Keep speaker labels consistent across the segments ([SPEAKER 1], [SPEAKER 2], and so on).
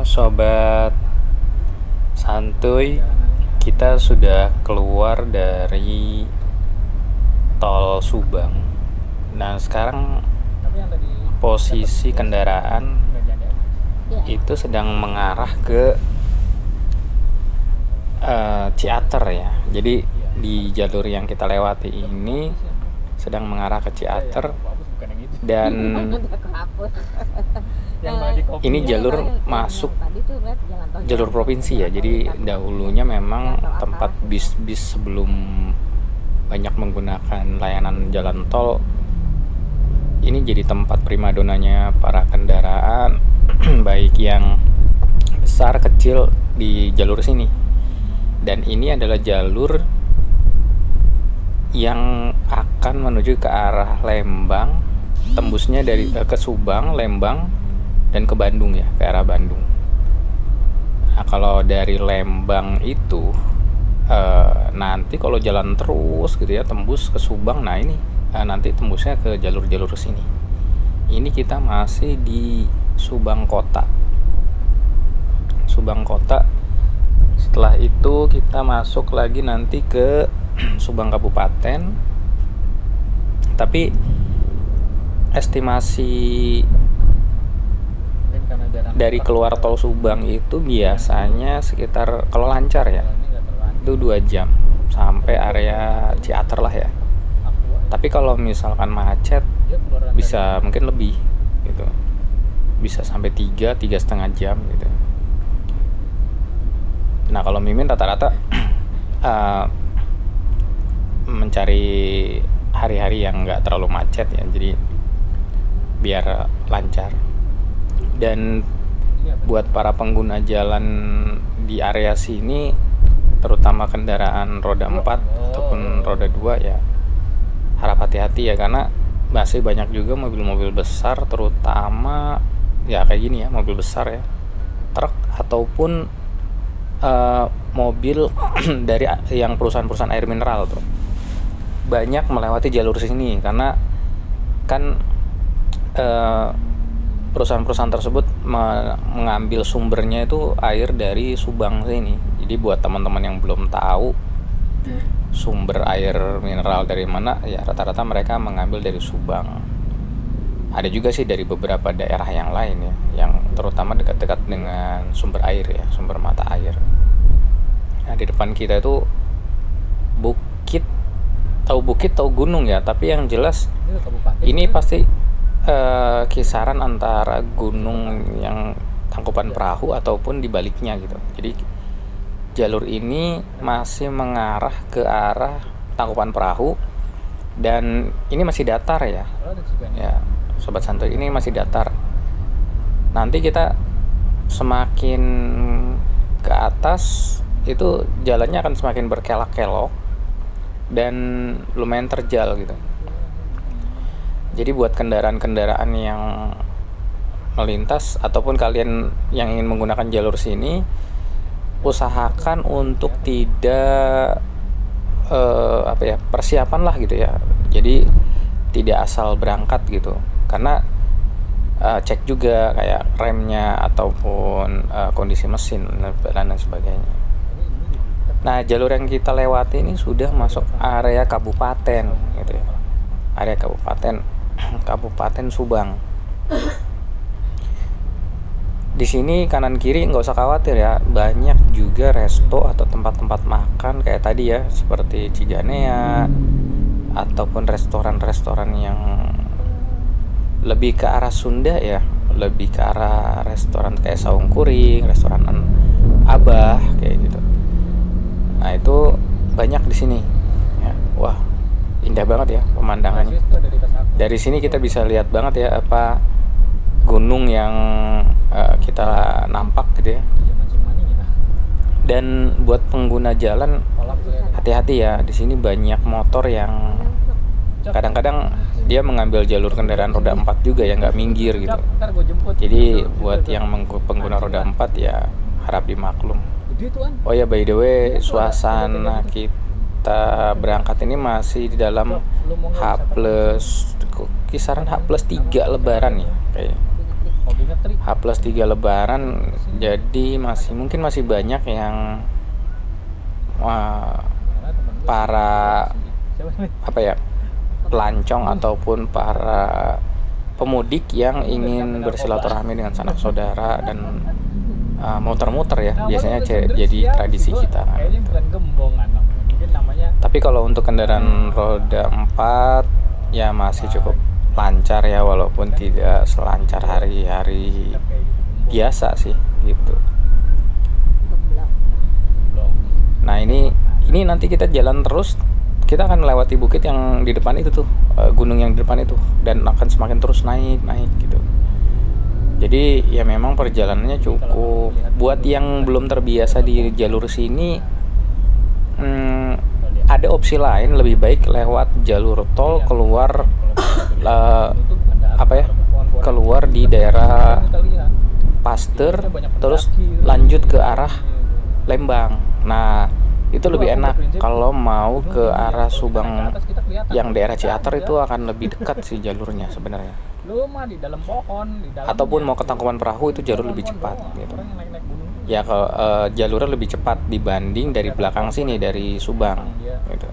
[SPEAKER 1] sobat santuy, kita sudah keluar dari tol Subang. Nah, sekarang posisi kendaraan itu sedang mengarah ke Ciater ya. Jadi di jalur yang kita lewati ini sedang mengarah ke Ciater, dan ini jalur masuk jalur provinsi ya. Jadi dahulunya memang tempat bis-bis sebelum banyak menggunakan layanan jalan tol, ini jadi tempat primadonanya para kendaraan baik yang besar kecil di jalur sini. Dan ini adalah jalur yang akan menuju ke arah Lembang, tembusnya dari ke Subang, Lembang, dan ke Bandung ya, ke arah Bandung. Nah, kalau dari Lembang itu nanti kalau jalan terus gitu ya, tembus ke Subang, nah ini nanti tembusnya ke jalur-jalur sini. Ini kita masih di Subang Kota. Subang Kota. Setelah itu kita masuk lagi nanti ke Subang Kabupaten. Tapi estimasi dari keluar tol Subang itu biasanya sekitar, kalau lancar ya, itu 2 jam sampai area Ciater lah ya. Tapi kalau misalkan macet bisa mungkin lebih gitu, bisa sampai 3,5 jam gitu. Nah, kalau Mimin rata-rata mencari hari-hari yang nggak terlalu macet ya, jadi biar lancar. Dan buat para pengguna jalan di area sini, terutama kendaraan roda 4 ataupun roda 2 ya, harap hati-hati ya, karena masih banyak juga mobil-mobil besar, terutama ya kayak gini ya, mobil besar ya, truk ataupun mobil dari yang perusahaan-perusahaan air mineral tuh banyak melewati jalur sini, karena kan perusahaan-perusahaan tersebut mengambil sumbernya itu air dari Subang sini. Jadi buat teman-teman yang belum tahu sumber air mineral dari mana ya, rata-rata mereka mengambil dari Subang. Ada juga sih dari beberapa daerah yang lain ya, yang terutama dekat-dekat dengan sumber air ya, sumber mata air. Nah, di depan kita itu bukit, tahu gunung ya, tapi yang jelas ini pasti kisaran antara gunung yang Tangkuban Perahu ataupun di baliknya gitu. Jadi jalur ini masih mengarah ke arah Tangkuban Perahu, dan ini masih datar ya. Ya, sobat santuy, ini masih datar. Nanti kita semakin ke atas itu jalannya akan semakin berkelok-kelok dan lumayan terjal gitu. Jadi buat kendaraan-kendaraan yang melintas ataupun kalian yang ingin menggunakan jalur sini, usahakan untuk tidak persiapan lah gitu ya. Jadi tidak asal berangkat gitu, karena cek juga kayak remnya ataupun kondisi mesin dan sebagainya. Nah, jalur yang kita lewati ini sudah masuk area kabupaten gitu ya, area Kabupaten Subang. Di sini kanan kiri nggak usah khawatir ya, banyak juga resto atau tempat-tempat makan kayak tadi ya, seperti Ciganea ataupun restoran-restoran yang lebih ke arah Sunda ya, lebih ke arah restoran kayak Saung Kuring, restoran Abah kayak gitu. Nah, itu banyak di sini ya. Wah, indah banget ya pemandangannya. Dari sini kita bisa lihat banget ya apa gunung yang kita nampak gitu ya. Dan buat pengguna jalan hati-hati ya, di sini banyak motor yang kadang-kadang dia mengambil jalur kendaraan roda 4 juga ya, nggak minggir gitu. Jadi buat yang pengguna roda 4 ya harap dimaklum. Oh ya, by the way, suasana kita berangkat ini masih di dalam kisaran H+3 lebaran ya kayak. H+3 Lebaran, jadi mungkin masih banyak yang para pelancong ataupun para pemudik yang ingin bersilaturahmi dengan sanak saudara dan muter-muter ya, biasanya jadi tradisi kita kan. Tapi kalau untuk kendaraan roda 4 ya masih cukup lancar ya, walaupun tidak selancar hari-hari biasa sih gitu. Nah ini nanti kita jalan terus, kita akan melewati bukit yang di depan itu tuh, gunung yang di depan itu, dan akan semakin terus naik gitu. Jadi ya memang perjalanannya cukup, buat yang belum terbiasa di jalur sini, ada opsi lain, lebih baik lewat jalur tol keluar keluar di daerah Pasteur terus lanjut ke arah Lembang. Nah itu lebih enak kalau mau ke arah Subang yang daerah Ciater, itu akan lebih dekat sih jalurnya sebenarnya. Ataupun mau ke Tangkuban Perahu itu jalur lebih cepat gitu. Ya jalurnya lebih cepat dibanding dari belakang sini, dari Subang gitu.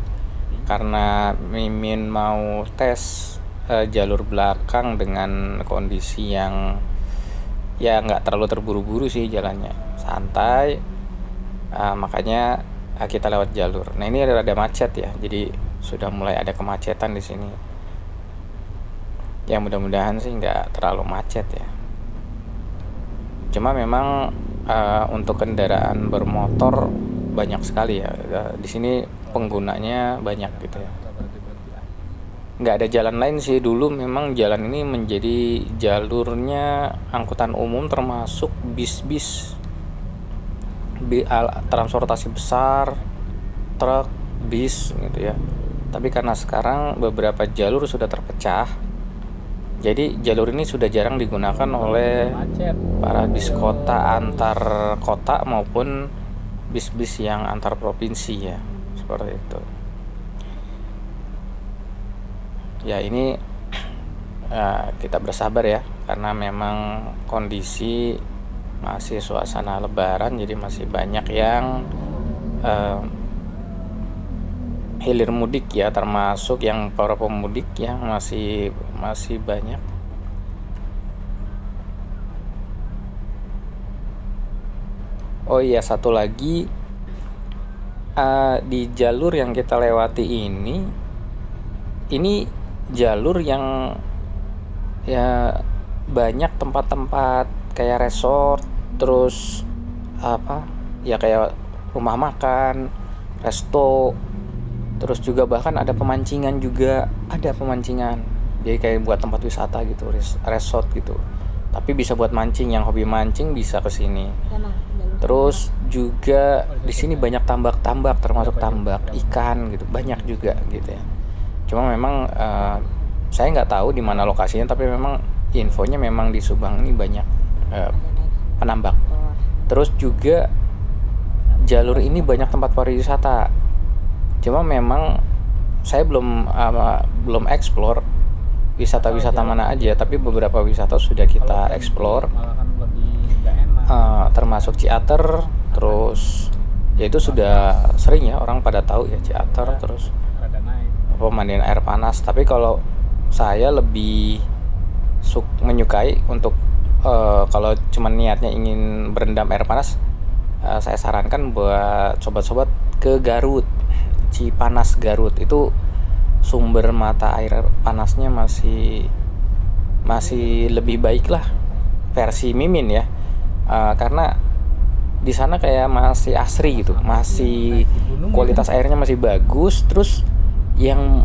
[SPEAKER 1] Karena Mimin mau tes jalur belakang dengan kondisi yang ya nggak terlalu terburu-buru sih jalannya, santai, makanya kita lewat jalur. Nah ini ada macet ya, jadi sudah mulai ada kemacetan di sini. Ya mudah-mudahan sih nggak terlalu macet ya. Cuma memang untuk kendaraan bermotor banyak sekali ya. Di sini penggunanya banyak gitu ya. Nggak ada jalan lain sih. Dulu memang jalan ini menjadi jalurnya angkutan umum, termasuk bis-bis, transportasi besar, truk, bis gitu ya. Tapi karena sekarang beberapa jalur sudah terpecah, jadi jalur ini sudah jarang digunakan oleh para bis kota antar kota maupun bis-bis yang antar provinsi ya, seperti itu. Ya ini kita bersabar ya, karena memang kondisi masih suasana Lebaran, jadi masih banyak yang hilir mudik ya, termasuk yang para pemudik yang masih banyak. Oh iya, satu lagi, di jalur yang kita lewati ini jalur yang ya banyak tempat-tempat kayak resort, terus kayak rumah makan, resto, terus juga bahkan ada pemancingan juga, jadi kayak buat tempat wisata gitu, resort gitu, tapi bisa buat mancing, yang hobi mancing bisa ke sini. Terus juga di sini banyak tambak-tambak, termasuk tambak ikan gitu, banyak juga gitu ya. Cuma memang saya nggak tahu di mana lokasinya, tapi memang infonya memang di Subang ini banyak penambak. Terus juga jalur ini banyak tempat pariwisata. Cuma memang saya belum explore wisata-wisata mana aja, tapi beberapa wisata sudah kita explore, termasuk Ciater. Terus ya itu sudah sering ya orang pada tahu ya Ciater, terus pemandian air panas. Tapi kalau saya lebih menyukai untuk kalau cuma niatnya ingin berendam air panas, saya sarankan buat sobat-sobat ke Garut, Cipanas Garut. Itu sumber mata air panasnya masih lebih baik lah versi Mimin ya, karena di sana kayak masih asri gitu, masih kualitas airnya masih bagus. Terus yang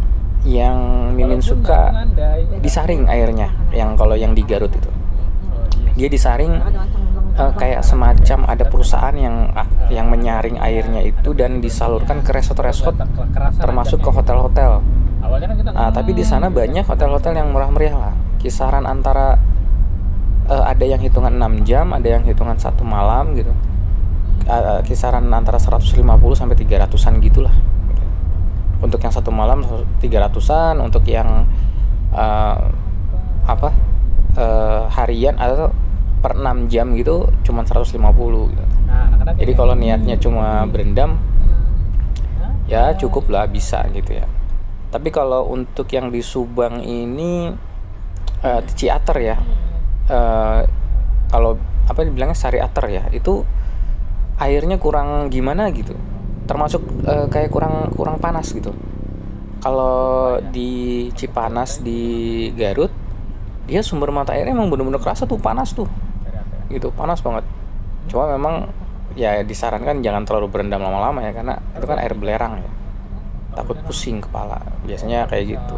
[SPEAKER 1] Mimin suka disaring airnya, yang kalau yang di Garut itu dia disaring, kayak semacam ada perusahaan yang menyaring airnya itu dan disalurkan ke resort-resort, termasuk ke hotel-hotel. Tapi di sana banyak hotel-hotel yang murah meriah lah, kisaran antara ada yang hitungan 6 jam, ada yang hitungan 1 malam gitu, kisaran antara 150 sampai 300-an gitulah. Untuk yang 1 malam 300-an, untuk yang harian atau per 6 jam gitu cuma 150 gitu. Jadi kalau niatnya cuma berendam ya cukup lah, bisa gitu ya. Tapi kalau untuk yang di Subang ini Ciater ya, kalau apa dibilangnya Sariater ya, itu airnya kurang gimana gitu, termasuk kayak kurang panas gitu. Kalau di Cipanas di Garut, dia sumber mata airnya emang bener-bener kerasa tuh panas tuh gitu, panas banget. Cuma memang ya disarankan jangan terlalu berendam lama-lama ya, karena itu kan air belerang ya, takut pusing kepala biasanya kayak gitu.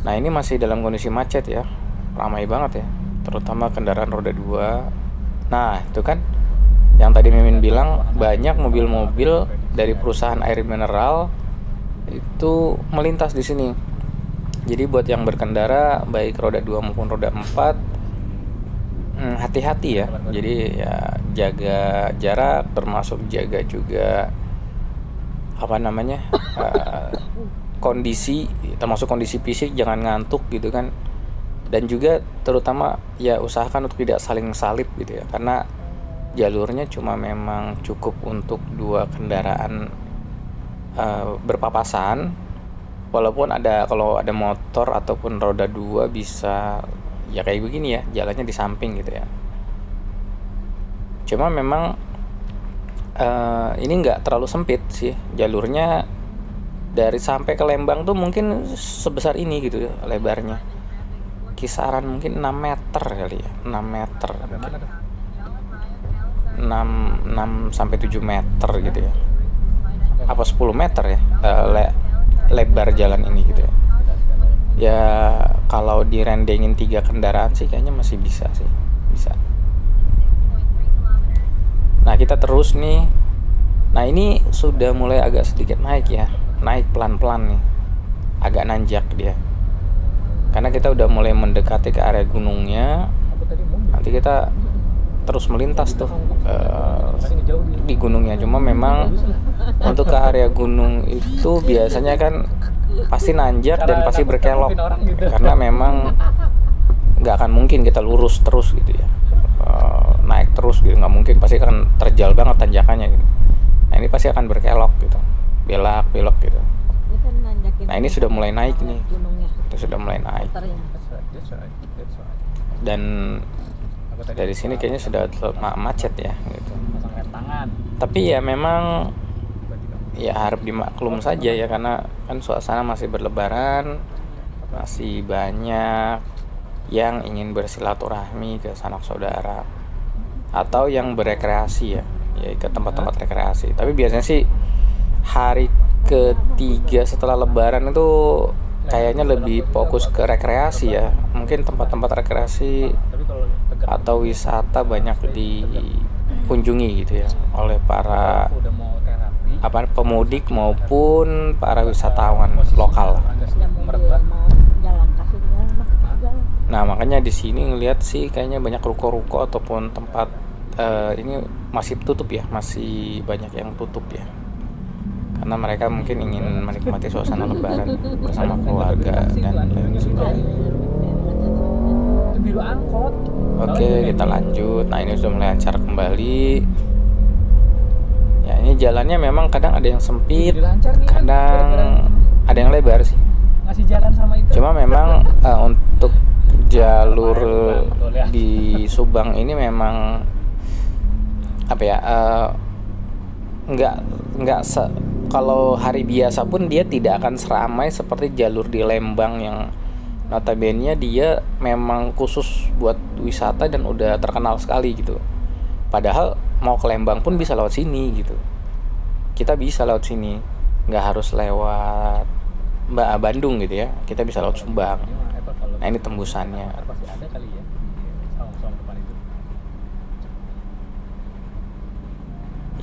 [SPEAKER 1] Nah ini masih dalam kondisi macet ya, ramai banget ya, terutama kendaraan roda 2. Nah itu kan yang tadi Mimin bilang, banyak mobil-mobil dari perusahaan air mineral itu melintas di sini. Jadi buat yang berkendara baik roda 2 maupun roda 4, hati-hati ya. Jadi ya jaga jarak, termasuk jaga juga kondisi, termasuk kondisi fisik, jangan ngantuk gitu kan. Dan juga terutama ya usahakan untuk tidak saling salip gitu ya, karena jalurnya cuma memang cukup untuk 2 kendaraan berpapasan. Walaupun kalau ada motor ataupun roda 2 bisa ya kayak begini ya, jalannya di samping gitu ya. Cuma memang ini nggak terlalu sempit sih jalurnya, dari sampai ke Lembang tuh mungkin sebesar ini gitu ya, lebarnya kisaran mungkin 6 meter kali ya, 6 meter mungkin. 6 sampai 7 meter gitu ya, apa 10 meter ya lebar jalan ini gitu ya. Ya kalau direndengin 3 kendaraan sih kayaknya masih bisa sih, bisa. Nah kita terus nih, nah ini sudah mulai agak sedikit naik ya, naik pelan-pelan nih, agak nanjak dia, karena kita udah mulai mendekati ke area gunungnya. Nanti kita terus melintas tuh di gunungnya. Cuma memang untuk ke area gunung itu biasanya kan pasti nanjak dan pasti berkelok, karena memang nggak akan mungkin kita lurus terus gitu ya, naik terus gitu, nggak mungkin, pasti akan terjal banget tanjakannya gitu. Nah ini pasti akan berkelok gitu, belok gitu. Nah ini sudah mulai naik nih, itu sudah mulai naik, dan dari sini kayaknya sudah macet ya gitu. Tapi ya memang ya harap dimaklum saja ya, karena kan suasana masih berlebaran, masih banyak yang ingin bersilaturahmi ke sanak saudara atau yang berekreasi ya ke tempat-tempat rekreasi. Tapi biasanya sih hari ketiga setelah lebaran itu kayaknya lebih fokus ke rekreasi ya, mungkin tempat-tempat rekreasi atau wisata banyak dikunjungi gitu ya oleh para pemudik maupun para wisatawan lokal. Nah makanya di sini ngelihat sih kayaknya banyak ruko-ruko ataupun tempat ini masih tutup ya, masih banyak yang tutup ya, karena mereka mungkin ingin menikmati suasana lebaran bersama keluarga dan lain sebagainya. Oke, kita lanjut. Nah ini sudah mulai lancar kembali ya. Ini jalannya memang kadang ada yang sempit, kadang ada yang lebar sih. Cuma memang untuk jalur di Subang ini memang apa ya, nggak kalau hari biasa pun dia tidak akan seramai seperti jalur di Lembang yang notabene dia memang khusus buat wisata dan udah terkenal sekali gitu. Padahal mau ke Lembang pun bisa lewat sini gitu. Kita bisa lewat sini, nggak harus lewat Bandung gitu ya. Kita bisa lewat Subang. Nah ini tembusannya.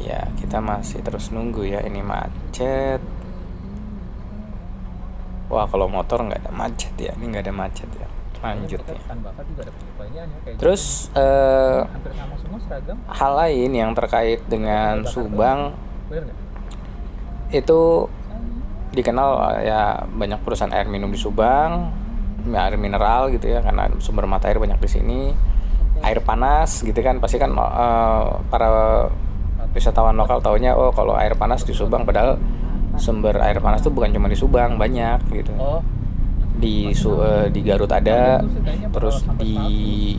[SPEAKER 1] Ya kita masih terus nunggu ya, ini macet. Wah kalau motor nggak ada macet ya, ini nggak ada macet ya. Lanjut ya. Terus hal lain yang terkait dengan Subang itu dikenal ya, banyak perusahaan air minum di Subang, air mineral gitu ya, karena sumber mata air banyak di sini. air panas gitu kan, pasti kan para wisatawan lokal taunya oh kalau air panas di Subang, padahal sumber air panas tuh bukan cuma di Subang, banyak gitu. Di Garut ada, terus di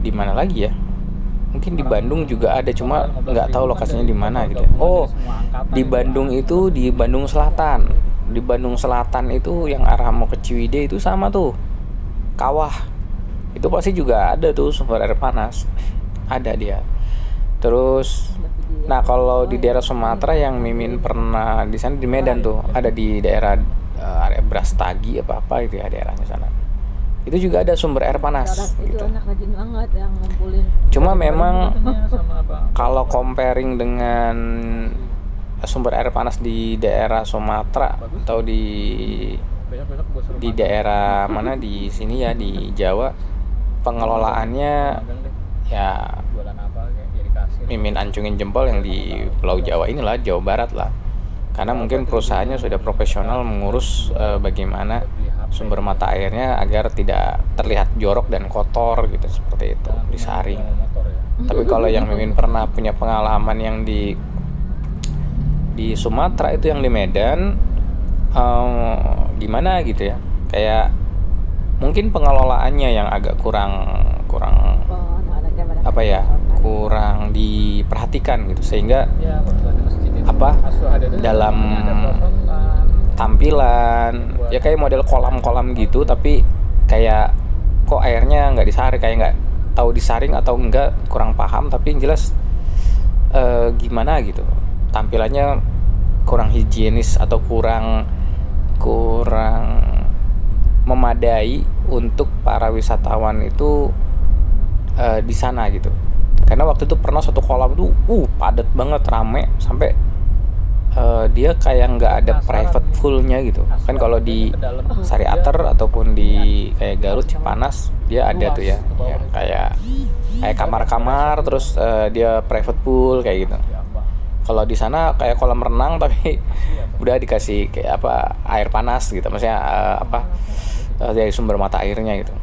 [SPEAKER 1] mana lagi ya? Mungkin di Bandung juga ada, cuma nggak tahu lokasinya di mana gitu. Oh, di Bandung itu di Bandung Selatan. Di Bandung Selatan itu yang arah mau ke Ciwidey itu sama tuh, Kawah. Itu pasti juga ada tuh sumber air panas. Ada dia. Terus nah kalau di daerah Sumatera yang Mimin pernah di sana di Medan tuh, ada di daerah area Brastagi apa gitu ya daerahnya sana. Itu juga ada sumber air panas
[SPEAKER 2] itu
[SPEAKER 1] gitu.
[SPEAKER 2] anak rajin banget yang ngumpulin.
[SPEAKER 1] Cuma memang kalau comparing dengan sumber air panas di daerah Sumatera atau di daerah mana di sini ya di Jawa, pengelolaannya ya Mimin ancungin jempol yang di Pulau Jawa inilah, Jawa Barat lah. Karena mungkin perusahaannya sudah profesional mengurus bagaimana sumber mata airnya agar tidak terlihat jorok dan kotor gitu, seperti itu, disaring. Tapi kalau yang Mimin pernah punya pengalaman yang di Sumatera itu yang di Medan, gimana gitu ya, kayak mungkin pengelolaannya yang agak kurang apa ya, kurang diperhatikan gitu, sehingga apa dalam tampilan ya kayak model kolam-kolam gitu, tapi kayak kok airnya nggak disaring, kayak nggak tahu disaring atau enggak, kurang paham. Tapi yang jelas gimana gitu, tampilannya kurang higienis atau kurang memadai untuk para wisatawan itu di sana gitu. Karena waktu itu pernah satu kolam tuh padat banget, rame sampai dia kayak nggak ada private poolnya gitu kan. Kalau di Sariater ataupun di kayak Garut, Cipanas, dia ada tuh ya kayak kamar-kamar, terus dia private pool kayak gitu. Kalau di sana kayak kolam renang tapi udah dikasih kayak air panas gitu, maksudnya dari sumber mata airnya gitu.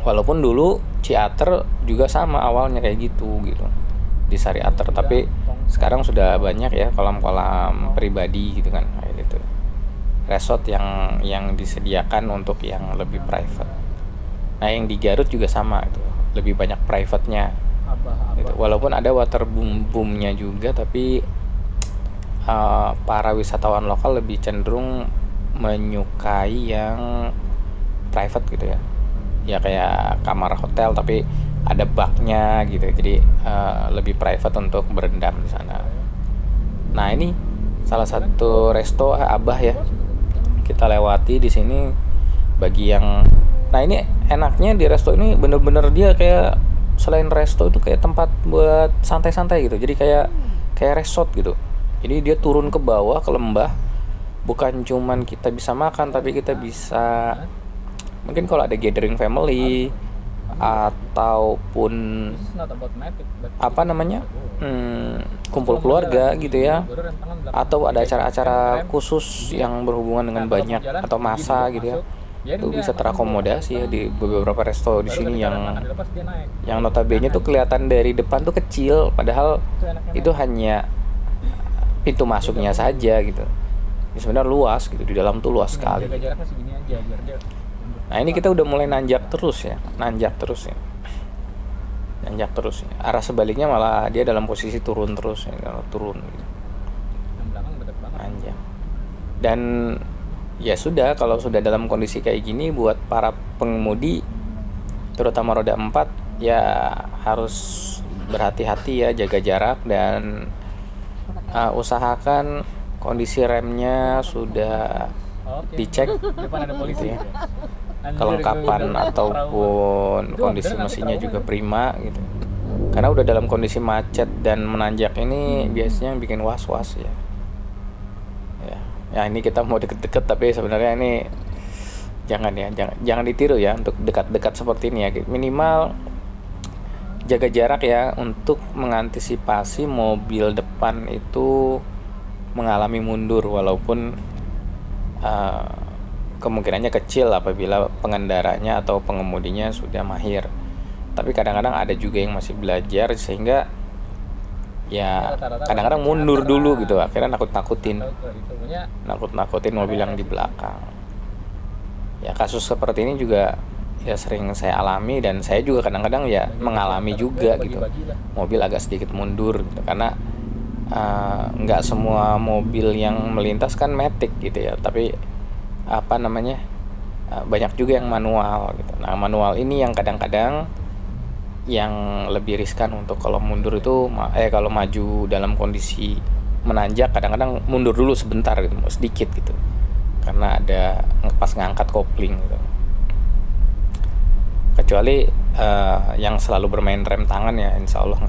[SPEAKER 1] Walaupun dulu Ciater juga sama awalnya kayak gitu di Sariater, tapi sekarang sudah banyak ya kolam-kolam pribadi gitu kan, kayak gitu, resort yang disediakan untuk yang lebih private. Nah yang di Garut juga sama itu, lebih banyak private-nya gitu. Walaupun ada water boom-boomnya juga, tapi para wisatawan lokal lebih cenderung menyukai yang private gitu ya kayak kamar hotel tapi ada baknya gitu, jadi lebih private untuk berendam di sana. Nah ini salah satu resto Abah ya, kita lewati di sini. Bagi yang nah ini enaknya di resto ini bener-bener dia kayak selain resto itu kayak tempat buat santai-santai gitu, jadi kayak resort gitu. Jadi dia turun ke bawah ke lembah, bukan cuman kita bisa makan, tapi kita bisa mungkin kalau ada gathering family ataupun kumpul keluarga gitu ya, atau ada acara-acara khusus yang berhubungan dengan banyak atau masa gitu ya, itu bisa terakomodasi ya di beberapa resto di sini yang notabene tuh kelihatan dari depan tuh kecil, padahal itu hanya pintu masuknya saja gitu. Ini sebenarnya luas gitu, di dalam tuh luas sekali. Nah ini kita udah mulai nanjak terus ya. Arah sebaliknya malah dia dalam posisi turun terus ya, turun gitu. Nanjak. Dan ya sudah, kalau sudah dalam kondisi kayak gini, buat para pengemudi terutama roda 4 ya harus berhati-hati ya, jaga jarak dan usahakan kondisi remnya sudah dicek gitu ya, kelengkapan ataupun kondisi mesinnya juga prima gitu. Karena udah dalam kondisi macet dan menanjak ini biasanya yang bikin was-was ya. Ya ini kita mau deket-deket, tapi sebenarnya ini jangan ditiru ya untuk dekat-dekat seperti ini ya. Minimal jaga jarak ya untuk mengantisipasi mobil depan itu mengalami mundur, walaupun kemungkinannya kecil apabila pengendaranya atau pengemudinya sudah mahir. Tapi kadang-kadang ada juga yang masih belajar, sehingga ya
[SPEAKER 3] Rata-rata
[SPEAKER 1] kadang-kadang
[SPEAKER 3] masih
[SPEAKER 1] mundur
[SPEAKER 3] teater
[SPEAKER 1] dulu
[SPEAKER 3] lah.
[SPEAKER 1] gitu, akhirnya nakut-nakutin
[SPEAKER 3] Atau ke itu punya
[SPEAKER 1] mobil yang di belakang. Ya kasus seperti ini juga ya sering saya alami, dan saya juga kadang-kadang ya mengalami juga gitu,
[SPEAKER 3] bagi-bagi lah.
[SPEAKER 1] mobil agak sedikit mundur gitu, karena nggak semua mobil yang melintas kan matic gitu ya, tapi apa namanya, banyak juga yang manual gitu. Nah, manual ini yang kadang-kadang yang lebih riskan untuk kalau mundur itu kalau maju dalam kondisi menanjak, kadang-kadang mundur dulu sebentar gitu, sedikit gitu, karena ada pas ngangkat kopling gitu. Kecuali yang selalu bermain rem tangan, ya insya Allah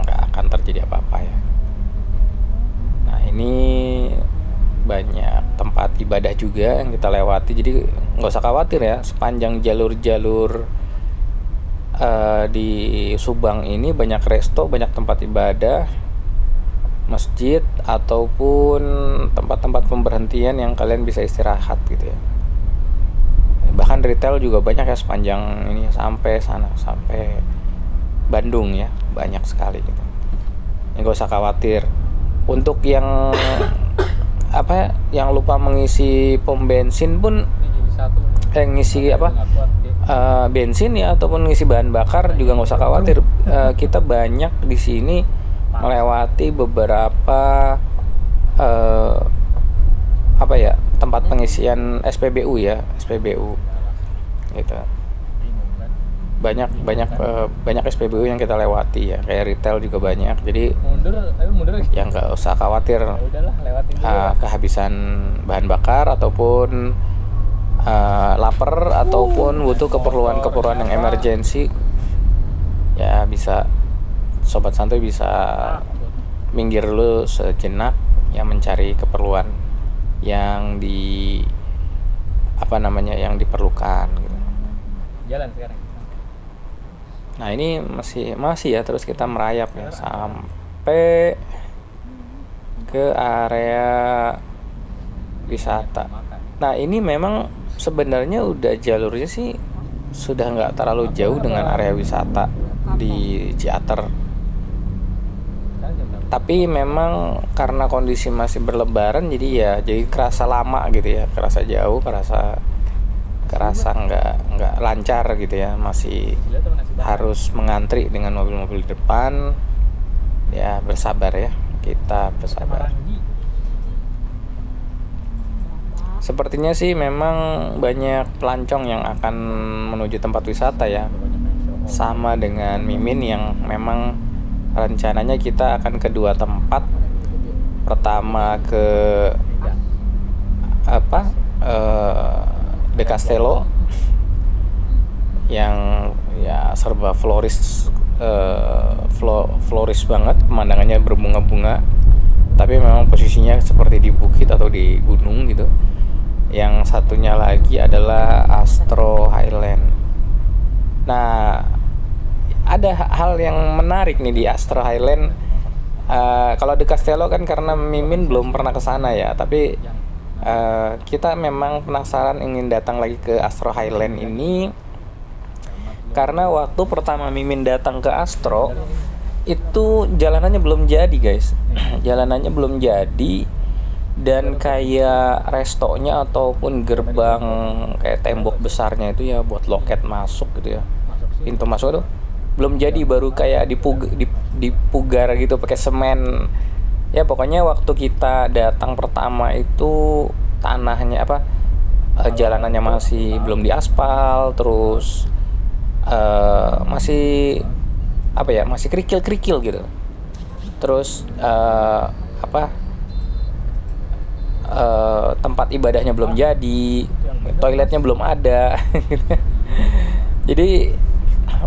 [SPEAKER 1] nggak akan terjadi apa-apa ya. Nah, ini banyak tempat ibadah juga yang kita lewati, jadi nggak usah khawatir ya, sepanjang jalur-jalur di Subang ini banyak resto, banyak tempat ibadah, masjid, ataupun tempat-tempat pemberhentian yang kalian bisa istirahat gitu ya. Bahkan retail juga banyak ya sepanjang ini sampai sana, sampai Bandung ya, banyak sekali gitu. Ya, nggak usah khawatir. Untuk yang yang lupa mengisi pom bensin pun,
[SPEAKER 3] Ini jadi satu.
[SPEAKER 1] ngisi bensin ya, ataupun ngisi bahan bakar juga nggak usah khawatir. Kita banyak di sini melewati beberapa tempat pengisian SPBU ya, SPBU gitu. Banyak SPBU yang kita lewati ya, kayak retail juga banyak, jadi
[SPEAKER 3] mundur
[SPEAKER 1] yang nggak usah khawatir
[SPEAKER 3] ya udahlah, lewatin dulu.
[SPEAKER 1] kehabisan bahan bakar, ataupun lapar, ataupun butuh keperluan yang emergensi. Ya bisa, sobat santuy bisa minggir dulu sejenak, yang mencari keperluan yang yang diperlukan gitu.
[SPEAKER 3] Jalan sekarang.
[SPEAKER 1] Nah, ini masih ya, terus kita merayap ya sampai ke area wisata. Nah, ini memang sebenarnya udah jalurnya sih sudah nggak terlalu jauh dengan area wisata di Ciater. Tapi memang karena kondisi masih berlebaran, jadi kerasa lama gitu ya, kerasa jauh, kerasa nggak lancar gitu ya, masih harus mengantri dengan mobil-mobil depan. Ya bersabar ya, kita bersabar. Sepertinya sih memang banyak pelancong yang akan menuju tempat wisata ya, sama dengan Mimin yang memang rencananya kita akan ke dua tempat. Pertama ke De Castello yang ya serba floris banget, pemandangannya berbunga-bunga, tapi memang posisinya seperti di bukit atau di gunung gitu. Yang satunya lagi adalah Astro Highland. Nah, ada hal yang menarik nih di Astro Highland. Kalau De Castello kan karena Mimin belum pernah ke sana ya, tapi kita memang penasaran ingin datang lagi ke Astro Highland ini, karena waktu pertama Mimin datang ke Astro itu jalanannya belum jadi guys. Jalanannya belum jadi, dan kayak restonya ataupun gerbang kayak tembok besarnya itu ya buat loket masuk gitu ya, pintu masuk itu belum jadi, baru kayak dipugar gitu pakai semen. Ya pokoknya waktu kita datang pertama itu tanahnya jalanannya masih belum diaspal, terus masih masih kerikil gitu. Terus tempat ibadahnya belum jadi, toiletnya belum ada. Jadi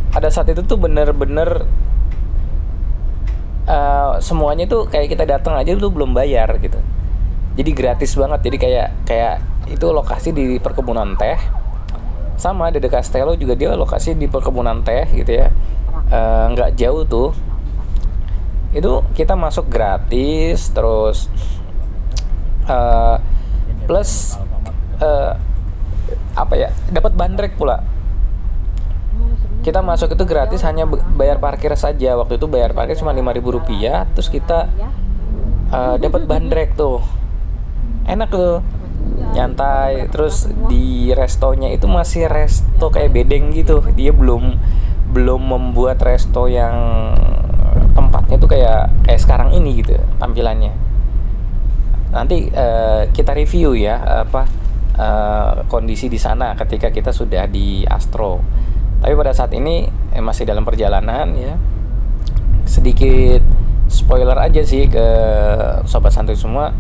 [SPEAKER 1] pada saat itu tuh bener-bener semuanya tuh kayak kita datang aja tuh belum bayar gitu. Jadi gratis banget. Jadi kayak itu lokasi di perkebunan teh. Sama di De Castello juga dia lokasi di perkebunan teh gitu ya. Nggak jauh tuh. Itu kita masuk gratis, terus plus dapat bandrek pula. kita masuk itu gratis, hanya bayar parkir saja. Waktu itu bayar parkir cuma Rp5.000, terus kita dapat bandrek tuh, enak tuh, nyantai. Terus di restonya itu masih resto kayak bedeng gitu, dia belum membuat resto yang tempatnya tuh kayak sekarang ini gitu tampilannya. Nanti kita review ya kondisi di sana ketika kita sudah di Astro. Tapi pada saat ini masih dalam perjalanan ya. Sedikit spoiler aja sih ke sobat santuy semua.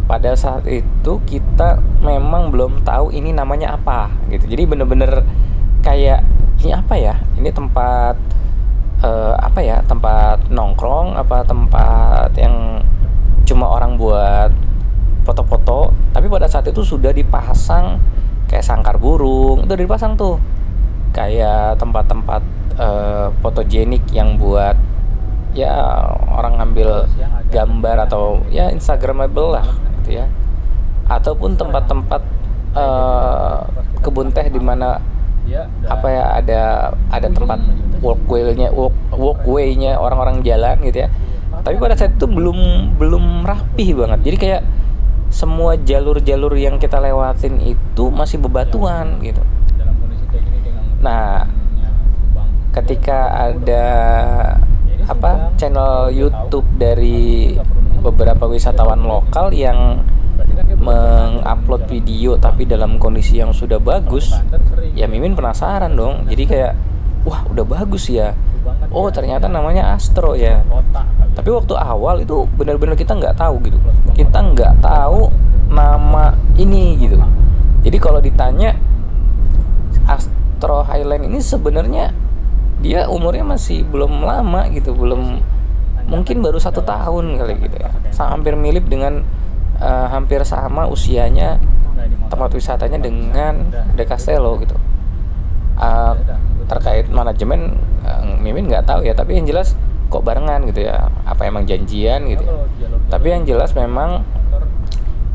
[SPEAKER 1] Pada saat itu kita memang belum tahu ini namanya apa gitu. Jadi bener-bener kayak ini apa ya? Ini tempat apa ya? Tempat nongkrong apa tempat yang cuma orang buat foto-foto. Tapi pada saat itu sudah dipasang kayak sangkar burung. Itu udah dipasang tuh. Kayak tempat-tempat fotogenik yang buat ya orang ngambil gambar atau ya instagramable lah gitu ya, ataupun tempat-tempat kebun teh di mana apa ya ada tempat walkway-nya orang-orang jalan gitu ya. Tapi pada saat itu belum rapih banget, jadi kayak semua jalur-jalur yang kita lewatin itu masih bebatuan gitu. Nah, ketika ada channel YouTube dari beberapa wisatawan lokal yang mengupload video tapi dalam kondisi yang sudah bagus, ya Mimin penasaran dong. Jadi kayak wah udah bagus ya, oh ternyata namanya Astro ya. Tapi waktu awal itu benar-benar kita nggak tahu gitu, kita nggak tahu nama ini gitu. Jadi kalau ditanya Astro Highland ini sebenarnya dia umurnya masih belum lama gitu, mungkin baru 1 tahun kali gitu ya. Hampir mirip dengan hampir sama usianya tempat wisatanya dengan De Castello gitu. Terkait manajemen Mimin nggak tahu ya, tapi yang jelas kok barengan gitu ya, apa emang janjian gitu ya. Tapi yang jelas memang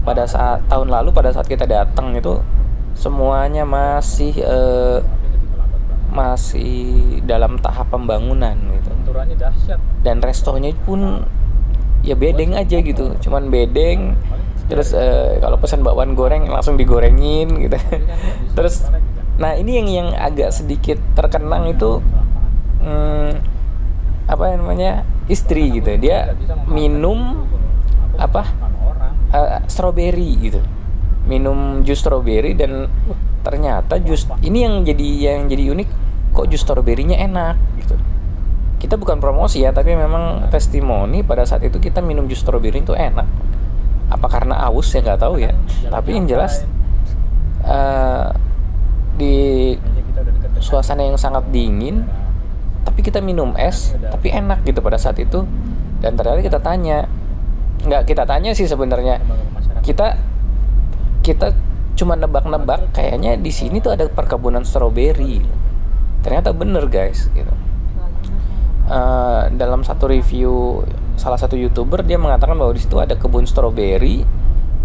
[SPEAKER 1] pada saat tahun lalu pada saat kita datang itu semuanya masih dalam tahap pembangunan gitu. Dan restonya pun ya bedeng aja gitu, cuman bedeng. Terus kalau pesan bakwan goreng langsung digorengin gitu. Terus nah ini yang agak sedikit terkenang itu istri gitu, dia minum strawberry gitu, minum jus strawberry. Dan ternyata jus ini yang jadi unik, kok jus strawberry-nya enak gitu. Kita bukan promosi ya, tapi memang testimoni pada saat itu kita minum jus strawberry itu enak. Apa karena aus ya nggak tahu ya. Tapi yang jelas di suasana yang sangat dingin, tapi kita minum es, tapi enak gitu pada saat itu. Dan ternyata nggak kita tanya sih sebenarnya. Kita cuma nebak-nebak kayaknya di sini tuh ada perkebunan stroberi. Ternyata bener guys gitu. Dalam satu review salah satu YouTuber, dia mengatakan bahwa di situ ada kebun stroberi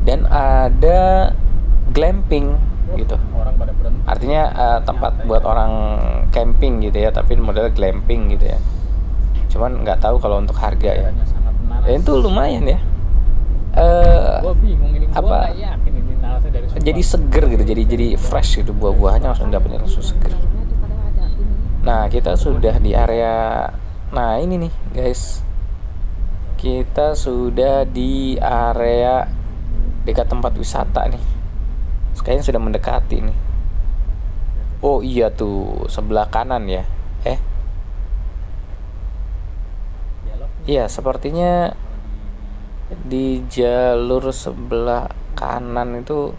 [SPEAKER 1] dan ada glamping gitu. Artinya tempat buat orang camping gitu ya, tapi model glamping gitu ya. Cuman nggak tahu kalau untuk harga ya. Ya itu lumayan ya. Jadi seger gitu, jadi fresh gitu, buah-buahnya langsung dapetnya langsung seger. Nah kita sudah di area, nah ini nih guys, kita sudah di area dekat tempat wisata nih. Kayaknya sudah mendekati nih. Oh iya tuh sebelah kanan ya. Iya sepertinya di jalur sebelah kanan itu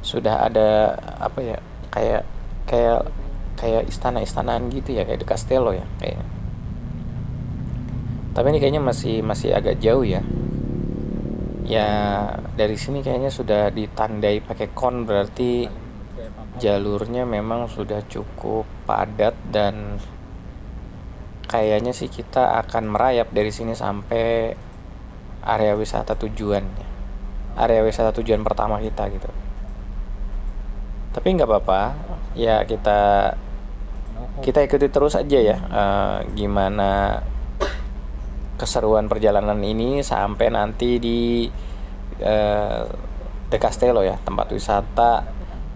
[SPEAKER 1] sudah ada kayak istana-istanaan gitu ya, kayak di Castello ya kayaknya. Tapi ini kayaknya masih agak jauh ya. Ya dari sini kayaknya sudah ditandai pakai kon, berarti jalurnya memang sudah cukup padat. Dan kayaknya sih kita akan merayap dari sini sampai area wisata tujuan pertama kita gitu. Tapi nggak apa-apa ya, kita kita ikuti terus aja ya gimana keseruan perjalanan ini sampai nanti di De Castello ya, tempat wisata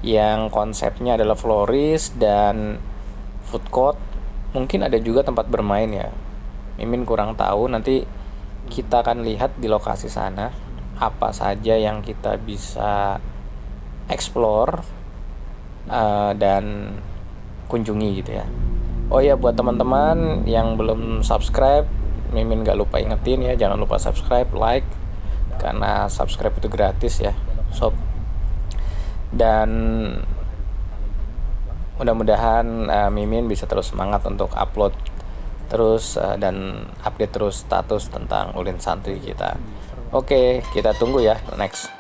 [SPEAKER 1] yang konsepnya adalah florist dan food court. Mungkin ada juga tempat bermain ya. Mimin kurang tahu, nanti kita akan lihat di lokasi sana apa saja yang kita bisa explore dan kunjungi gitu ya. Oh ya, buat teman-teman yang belum subscribe, Mimin gak lupa ingetin ya, jangan lupa subscribe, like, karena subscribe itu gratis ya sob. Dan mudah-mudahan Mimin bisa terus semangat untuk upload terus dan update terus status tentang Ulin Santri kita. Oke, kita tunggu ya next.